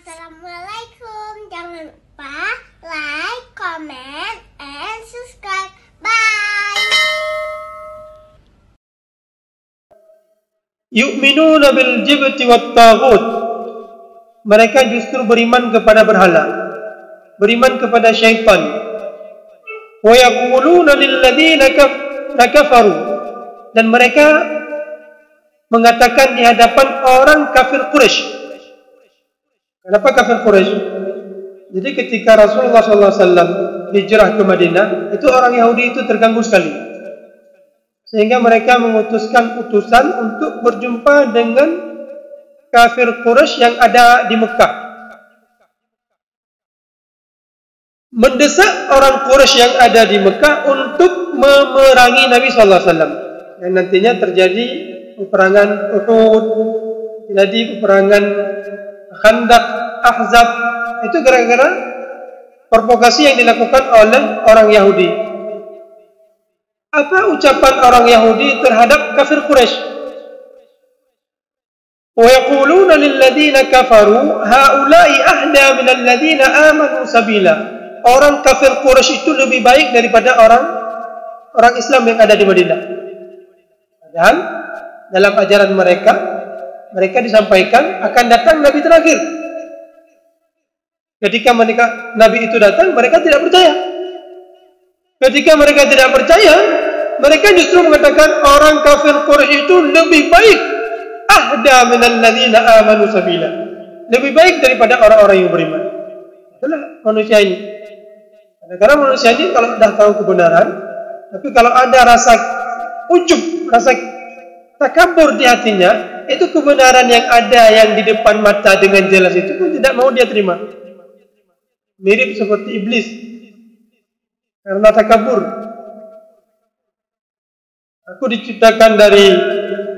Assalamualaikum. Jangan lupa like, comment, and subscribe. Bye. Yu'minuna bil jibti wat taghut. Mereka justru beriman kepada berhala, beriman kepada syaitan. Wa yaquluna lil ladzina kafaru, dan mereka mengatakan di hadapan orang kafir Quraisy. Kenapa kafir Quraisy? Jadi ketika Rasulullah SAW hijrah ke Madinah, itu orang Yahudi itu terganggu sekali, sehingga mereka mengutuskan utusan untuk berjumpa dengan kafir Quraisy yang ada di Mekah, mendesak orang Quraisy yang ada di Mekah untuk memerangi Nabi SAW. Yang nantinya terjadi peperangan Uhud, terjadi peperangan Khandaq, Ahzab. Itu gara-gara provokasi yang dilakukan oleh orang Yahudi. Apa ucapan orang Yahudi terhadap kafir Quraisy? Wa yaquluna lil ladzina kafaru haula'i ahda min alladzina amanu sabila. Orang kafir Quraisy itu lebih baik daripada orang Islam yang ada di Madinah. Padahal dalam ajaran mereka disampaikan akan datang Nabi terakhir. Ketika Nabi itu datang, mereka tidak percaya. Ketika mereka tidak percaya, mereka justru mengatakan orang kafir Quraisy itu lebih baik, ahda minal ladzina amanu sabila, lebih baik daripada orang-orang yang beriman. Itulah manusia ini. Karena manusia ini kalau sudah tahu kebenaran, tapi kalau ada rasa ujub, rasa takabur di hatinya, itu kebenaran yang ada yang di depan mata dengan jelas itu pun tidak mau dia terima. Mirip seperti iblis karena takabur. Aku diciptakan dari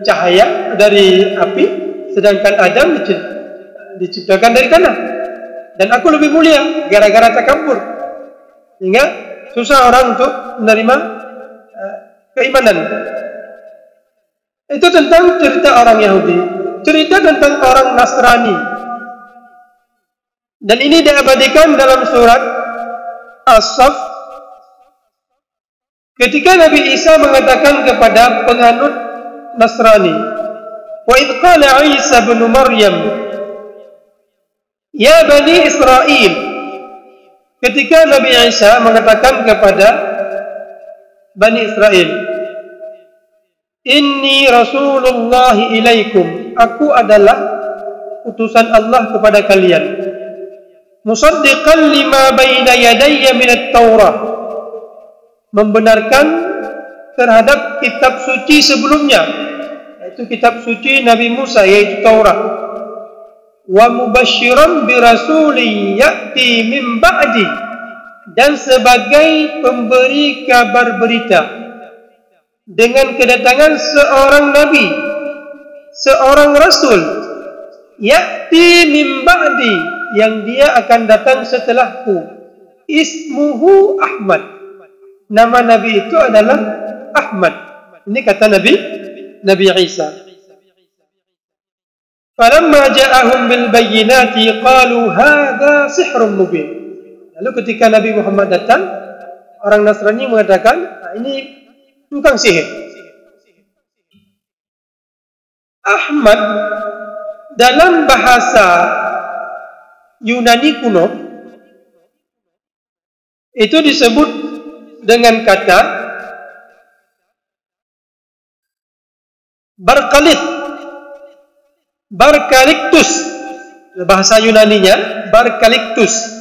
cahaya, dari api, sedangkan Adam diciptakan dari tanah, dan aku lebih mulia gara-gara takabur, sehingga susah orang untuk menerima keimanan. Itu tentang cerita orang Yahudi. Cerita tentang orang Nasrani, dan ini diabadikan dalam surat As-Saff ketika Nabi Isa mengatakan kepada penganut Nasrani, wa idh qala Isa bin Maryam ya bani Israel. Ketika Nabi Isa mengatakan kepada Bani Israel, inni Rasulullah ilaikum, aku adalah utusan Allah kepada kalian, musaddiqan lima baina yadayya minat Taurah, membenarkan terhadap kitab suci sebelumnya, yaitu kitab suci Nabi Musa, yaitu Taurat, wa mubasyiran bi rasulin ya'ti min ba'di, dan sebagai pemberi kabar berita dengan kedatangan seorang nabi, seorang rasul, ya'ti min ba'di, yang dia akan datang setelahku, ismuhu Ahmad, nama nabi itu adalah Ahmad. Ini kata Nabi Isa. Falamma ja'ahum bil bayyinati qalu hadza sihrun mubin. Lalu ketika Nabi Muhammad datang, orang Nasrani mengatakan, ini tukang sihir. Ahmad dalam bahasa Yunani kuno itu disebut dengan kata Barkalictus. Bahasa Yunaninya Barkalictus.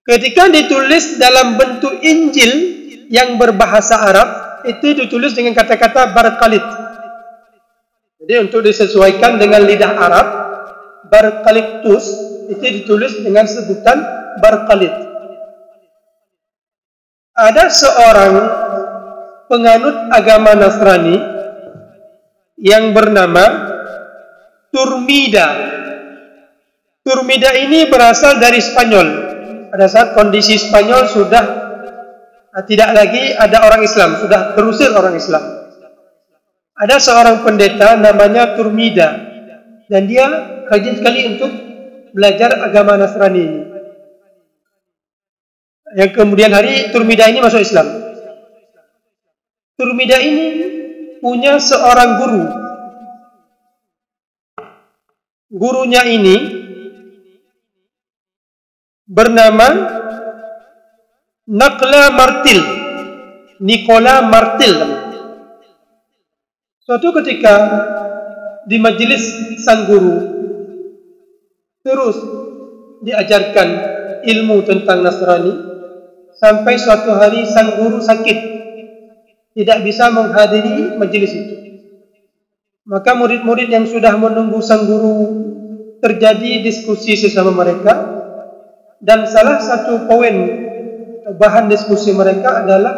Ketika ditulis dalam bentuk Injil yang berbahasa Arab, itu ditulis dengan kata-kata Barkalit. Jadi untuk disesuaikan dengan lidah Arab, Barkalictus itu ditulis dengan sebutan Barkalit. Ada seorang penganut agama Nasrani yang bernama Turmida. Turmida ini berasal dari Spanyol. Pada saat kondisi Spanyol sudah tidak lagi ada orang Islam, sudah terusir orang Islam. Ada seorang pendeta namanya Turmida, dan dia rajin sekali untuk belajar agama Nasrani ini. Yang kemudian hari Turmida ini masuk Islam. Turmida ini punya seorang guru. Gurunya ini bernama Naqla Martil, Nicola Martil. Suatu ketika di majelis sang guru terus diajarkan ilmu tentang Nasrani, sampai suatu hari sang guru sakit, tidak bisa menghadiri majelis itu. Maka murid-murid yang sudah menunggu sang guru terjadi diskusi sesama mereka, dan salah satu poin bahan diskusi mereka adalah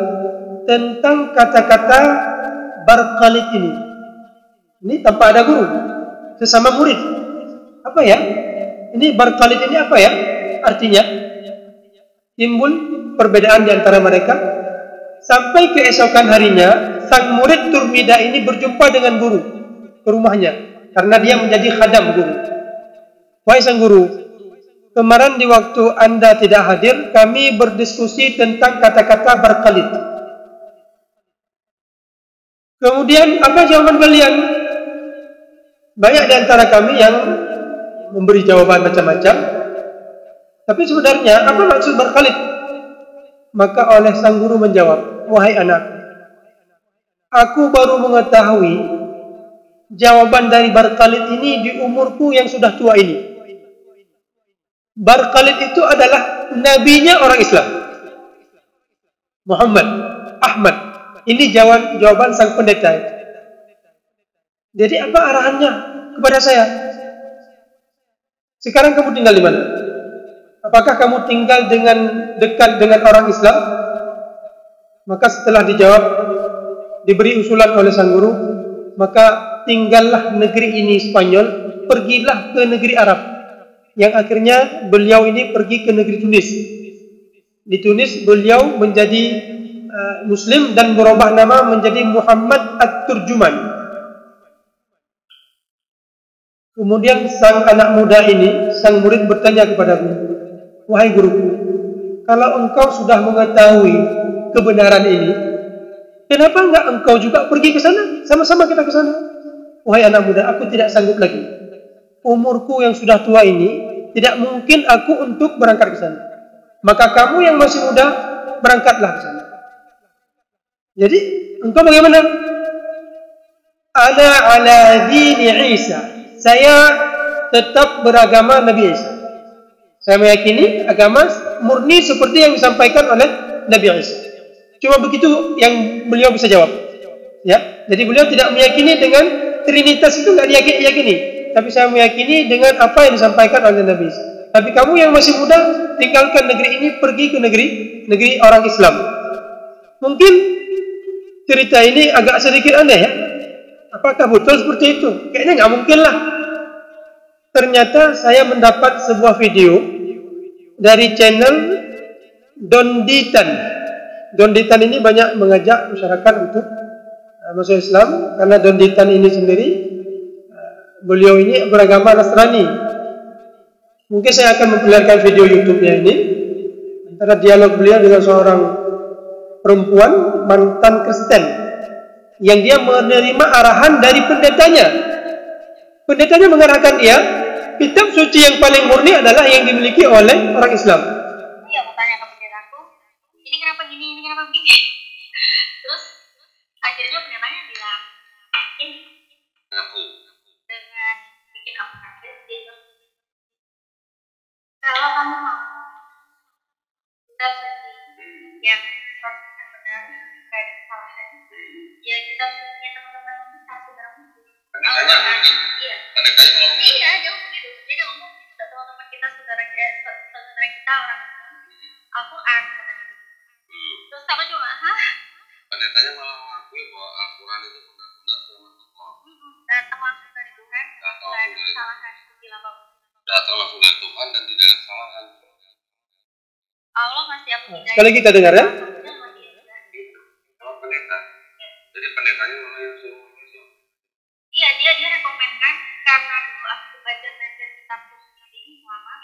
tentang kata-kata barqalit ini. Ini tanpa ada guru, sesama murid. Apa ya? Ini barqalit ini apa ya? Artinya timbul perbedaan di antara mereka. Sampai keesokan harinya, sang murid Turmida ini berjumpa dengan guru ke rumahnya, karena dia menjadi khadam guru. Wahai sang guru, kemarin di waktu Anda tidak hadir, kami berdiskusi tentang kata-kata barqalit. Kemudian apa jawaban kalian? Banyak di antara kami yang memberi jawaban macam-macam. Tapi sebenarnya apa maksud barqalit? Maka oleh sang guru menjawab, wahai anak, aku baru mengetahui jawaban dari barqalit ini di umurku yang sudah tua ini. Barqalit itu adalah nabinya orang Islam, Muhammad, Ahmad. Ini jawaban sang pendeta. Jadi apa arahannya kepada saya? Sekarang kamu tinggal di mana? Apakah kamu tinggal dekat dengan orang Islam? Maka setelah dijawab, diberi usulan oleh sang guru, maka tinggallah negeri ini Spanyol, pergilah ke negeri Arab. Yang akhirnya beliau ini pergi ke negeri Tunis. Di Tunis beliau menjadi Muslim dan berubah nama menjadi Muhammad At-Turjuman. Kemudian sang anak muda ini, sang murid bertanya kepada guru, wahai guruku, kalau engkau sudah mengetahui kebenaran ini, kenapa enggak engkau juga pergi ke sana? Sama-sama kita ke sana. Wahai anak muda, aku tidak sanggup lagi. Umurku yang sudah tua ini, tidak mungkin aku untuk berangkat ke sana. Maka kamu yang masih muda, berangkatlah ke sana. Jadi, engkau bagaimana? Ana ala dini Isa. Saya tetap beragama Nabi Isa. Saya meyakini agama murni seperti yang disampaikan oleh Nabi Isa. Cuma begitu yang beliau bisa jawab. Ya, jadi beliau tidak meyakini dengan Trinitas itu nggak diyakini. Tapi saya meyakini dengan apa yang disampaikan oleh Nabi Isa. Tapi kamu yang masih muda, tinggalkan negeri ini, pergi ke negeri orang Islam. Mungkin cerita ini agak sedikit aneh ya. Apakah betul seperti itu? Kayaknya nggak mungkin lah. Ternyata saya mendapat sebuah video dari channel Donditan. Donditan ini banyak mengajak masyarakat untuk masuk Islam, karena Donditan ini sendiri, beliau ini beragama Nasrani. Mungkin saya akan memperlihatkan video YouTube-nya ini, antara dialog beliau dengan seorang perempuan mantan Kristen, yang dia menerima arahan dari pendetanya. Pendetanya mengarahkan dia, kitab suci yang paling murni adalah yang dimiliki oleh orang Islam. Iya, aku tanya ke pendetaku, ini kenapa gini, ini kenapa begini. Terus akhirnya pendetanya bilang, ini aku dengan bikin aku kaget gitu. Kalau kamu mau kitab suci yang benar kayak kesalahan, ya kitab sucinya teman-teman kita sudah Pendetanya mungkin. iya. Pendetanya ngomong. Iya, dia ngomong gitu. Jadi ngomong teman-teman kita saudara kita orang Al-Quran katanya. Terus aku cuma, hah? Pendetanya malah mengakui bahwa Al-Quran itu benar-benar firman Allah. Datang langsung dari Tuhan, Datang tidak ada kesalahan kecil apapun. Datang langsung dari Tuhan dan tidak ada kesalahan. Allah masih aku hidayah. Sekali kita dengar ya. Kalau pendeta, jadi pendetanya malah yang suruh itu. Iya, dia rekomenkan karena dulu aku baca kitab suci ini lama,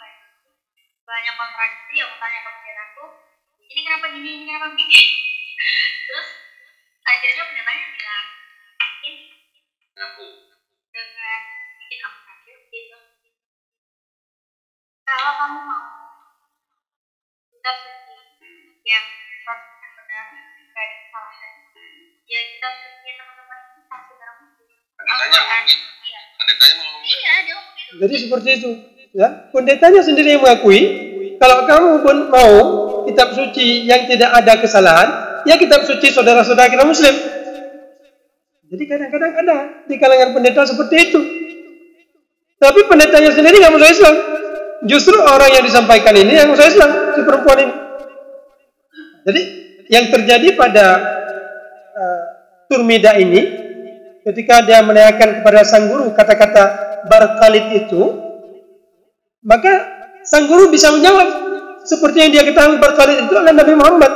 tanya ke pendetaku, ini kenapa gini, ini kenapa begini. Terus akhirnya pendetanya bilang, ini Ngaku. dengan bikin aku kaget gitu. Kalau kamu mau kitab suci yang 100% benar, gak ada kesalahan, ya kitab suci teman-teman kasih barang bukti. Pendetanya ngomong gitu. Iya, dia ngomong gitu. Jadi seperti itu. Ya, pendetanya sendiri yang mengakui, kalau kamu pun mau kitab suci yang tidak ada kesalahan, ya kitab suci saudara-saudara kita Muslim. Jadi kadang-kadang ada di kalangan pendeta seperti itu. Tapi pendetanya sendiri nggak masuk Islam. Justru orang yang disampaikan ini yang masuk Islam, si perempuan ini. Jadi yang terjadi pada Turmida ini, ketika dia menanyakan kepada sang guru kata-kata Barqalid itu, maka sang guru bisa menjawab seperti yang dia ketahui Barqalid itu adalah Nabi Muhammad.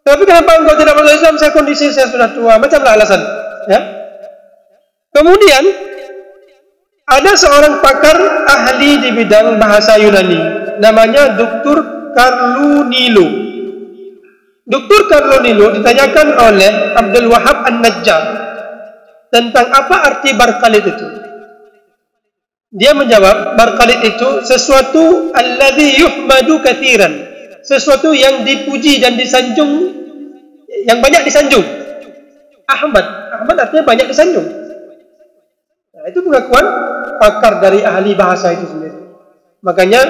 Tapi kenapa engkau tidak masuk Islam? Kondisi saya sudah tua, macamlah alasan. Ya. Kemudian ada seorang pakar ahli di bidang bahasa Yunani, namanya Dr. Carlo. Dr. Carlo ditanyakan oleh Abdul Wahab An-Najjar tentang apa arti Barqalid itu. Dia menjawab, Barqalid itu sesuatu alladhi yuhmadu katsiran, sesuatu yang dipuji dan disanjung, yang banyak disanjung. Ahmad artinya banyak disanjung. Nah, itu pengakuan pakar dari ahli bahasa itu sendiri. Makanya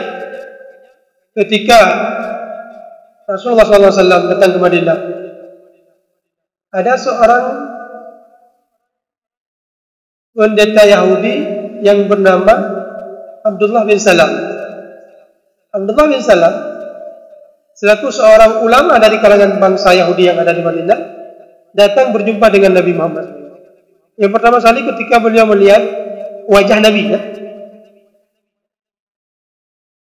ketika Rasulullah SAW datang ke Madinah, ada seorang pendeta Yahudi yang bernama Abdullah bin Salam. Abdullah bin Salam selaku seorang ulama dari kalangan bangsa Yahudi yang ada di Madinah, datang berjumpa dengan Nabi Muhammad. Yang pertama kali ketika beliau melihat wajah Nabi, ya.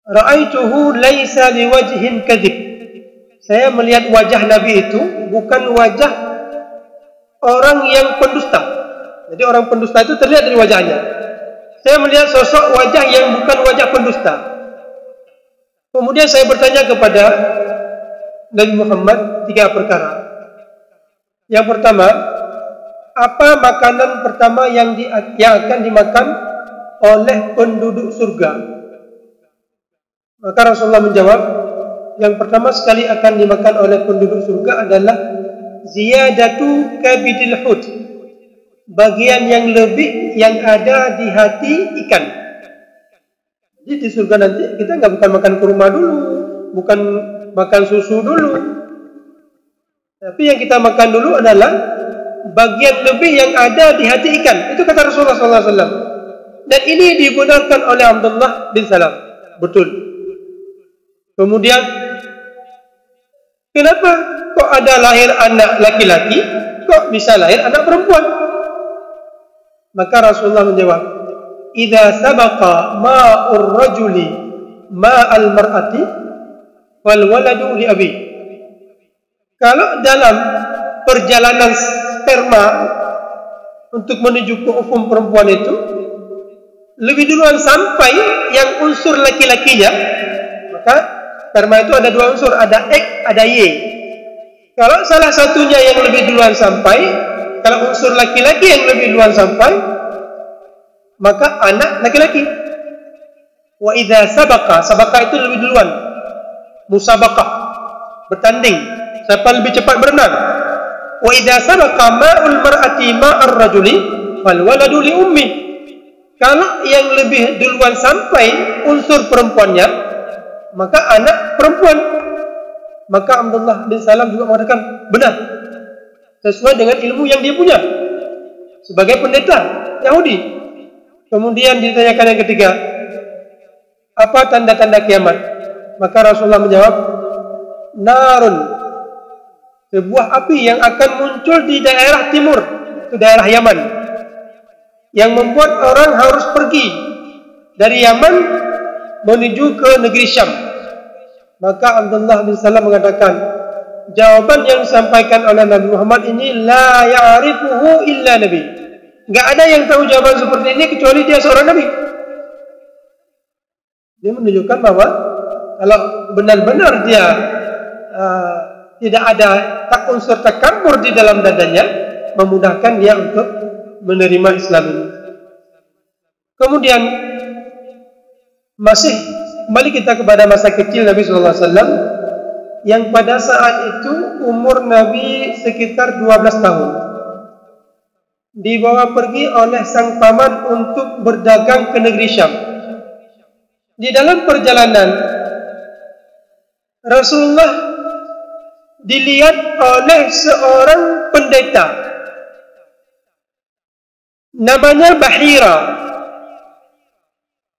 Ra'aituhu laisa liwajhin kadhib. Saya melihat wajah Nabi itu bukan wajah orang yang pendusta. Jadi orang pendusta itu terlihat dari wajahnya. Saya melihat sosok wajah yang bukan wajah pendusta. Kemudian saya bertanya kepada Nabi Muhammad 3 perkara. Yang pertama, apa makanan pertama yang akan dimakan oleh penduduk surga? Maka Rasulullah menjawab, yang pertama sekali akan dimakan oleh penduduk surga adalah ziyadatu kabidil hut, bagian yang lebih yang ada di hati ikan. Jadi di surga nanti kita nggak bukan makan kurma dulu, bukan makan susu dulu, tapi yang kita makan dulu adalah bagian lebih yang ada di hati ikan. Itu kata Rasulullah SAW. Dan ini dibenarkan oleh Abdullah bin Salam. Betul. Kemudian, kenapa kok ada lahir anak laki-laki, kok bisa lahir anak perempuan? Maka Rasulullah menjawab, "Idza sabaqa ma'ur rajuli ma'al mar'ati wal waladu li abi." Kalau dalam perjalanan sperma untuk menuju ke ovum perempuan itu lebih duluan sampai yang unsur laki-lakinya, maka sperma itu ada 2 unsur, ada X, ada Y. Kalau salah satunya yang lebih duluan sampai, kalau unsur laki-laki yang lebih duluan sampai, maka anak laki-laki. Wa idza sabaqa itu lebih duluan. Musabaqah, bertanding, siapa lebih cepat berenang. Wa idza sabaqa ma'ul mar'ati ma'ar rajuli fal waladu li ummi. Kalau yang lebih duluan sampai unsur perempuannya, maka anak perempuan. Maka Abdullah bin Salam juga mengatakan benar, sesuai dengan ilmu yang dia punya sebagai pendeta Yahudi. Kemudian ditanyakan yang ketiga, apa tanda-tanda kiamat? Maka Rasulullah menjawab, narun, sebuah api yang akan muncul di daerah timur, itu daerah Yaman, yang membuat orang harus pergi dari Yaman menuju ke negeri Syam. Maka Abdullah bin Salam mengatakan, jawaban yang disampaikan oleh Nabi Muhammad ini la ya'rifuhu illa Nabi. Enggak ada yang tahu jawaban seperti ini kecuali dia seorang Nabi. Dia menunjukkan bahwa kalau benar-benar dia tidak ada unsur takabur di dalam dadanya, memudahkan dia untuk menerima Islam ini. Kemudian masih kembali kita kepada masa kecil Nabi SAW, yang pada saat itu umur Nabi sekitar 12 tahun. Dibawa pergi oleh sang paman untuk berdagang ke negeri Syam. Di dalam perjalanan, Rasulullah dilihat oleh seorang pendeta, namanya Bahira.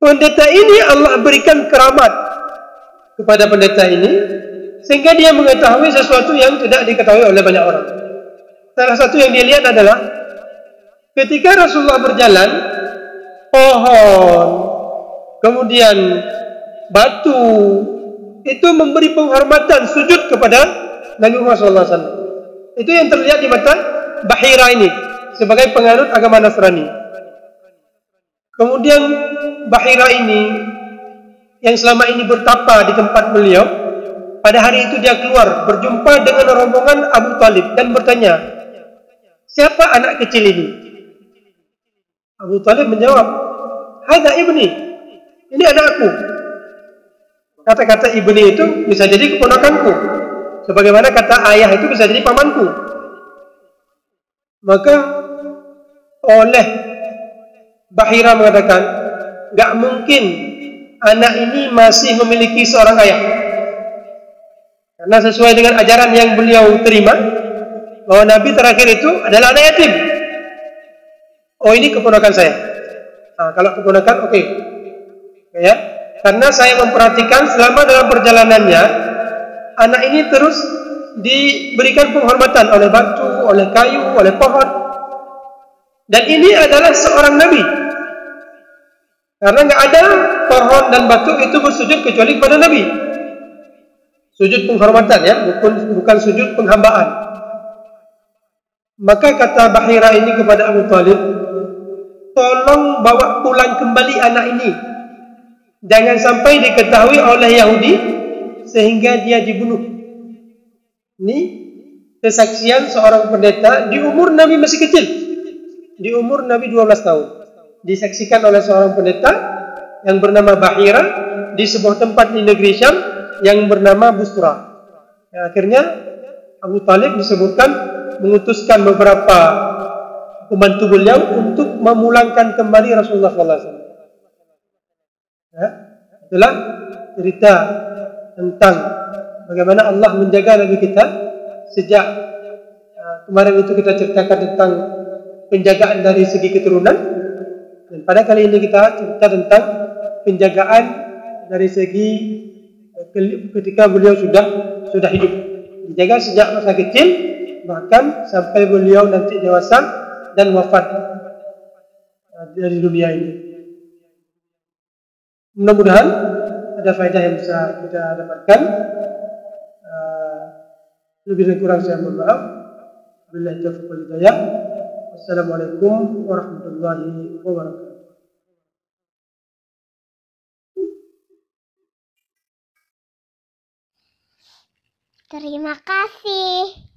Pendeta ini Allah berikan keramat kepada pendeta ini, sehingga dia mengetahui sesuatu yang tidak diketahui oleh banyak orang. Salah satu yang dia lihat adalah ketika Rasulullah berjalan, pohon, kemudian batu, itu memberi penghormatan, sujud kepada Nabi Muhammad SAW. Itu yang terlihat di mata Bahira ini sebagai penganut agama Nasrani. Kemudian Bahira ini yang selama ini bertapa di tempat beliau, pada hari itu dia keluar berjumpa dengan rombongan Abu Talib dan bertanya, siapa anak kecil ini? Abu Talib menjawab, "Hadza ibni." Ini anakku. Kata-kata ibni itu bisa jadi keponakanku, sebagaimana kata ayah itu bisa jadi pamanku. Maka oleh Bahira mengatakan, gak mungkin anak ini masih memiliki seorang ayah, karena sesuai dengan ajaran yang beliau terima, bahwa Nabi terakhir itu adalah anak yatim. Oh, ini keponakan saya. Nah, kalau keponakan, oke. Ya, karena saya memperhatikan selama dalam perjalanannya, anak ini terus diberikan penghormatan oleh batu, oleh kayu, oleh pohon. Dan ini adalah seorang Nabi. Karena nggak ada pohon dan batu itu bersujud kecuali kepada Nabi. Sujud penghormatan, ya, bukan sujud penghambaan. Maka kata Bahira ini kepada Abu Talib, tolong bawa pulang kembali anak ini. Jangan sampai diketahui oleh Yahudi sehingga dia dibunuh. Ini kesaksian seorang pendeta di umur Nabi masih kecil. Di umur Nabi 12 tahun. Disaksikan oleh seorang pendeta yang bernama Bahira di sebuah tempat di negeri Syam yang bernama Busra. Akhirnya Abu Talib disebutkan mengutuskan beberapa pembantu beliau untuk memulangkan kembali Rasulullah SAW. Ya, itulah cerita tentang bagaimana Allah menjaga Nabi kita sejak kemarin itu kita ceritakan tentang penjagaan dari segi keturunan, dan pada kali ini kita cerita tentang penjagaan dari segi ketika beliau sudah hidup, dijaga sejak masa kecil bahkan sampai beliau nanti dewasa dan wafat dari dunia ini. Mudah-mudahan ada faedah yang bisa kita dapatkan. Lebih dan kurang saya mohon maaf. Billahi taufiq wal hidayah. Wassalamualaikum warahmatullahi wabarakatuh. Terima kasih.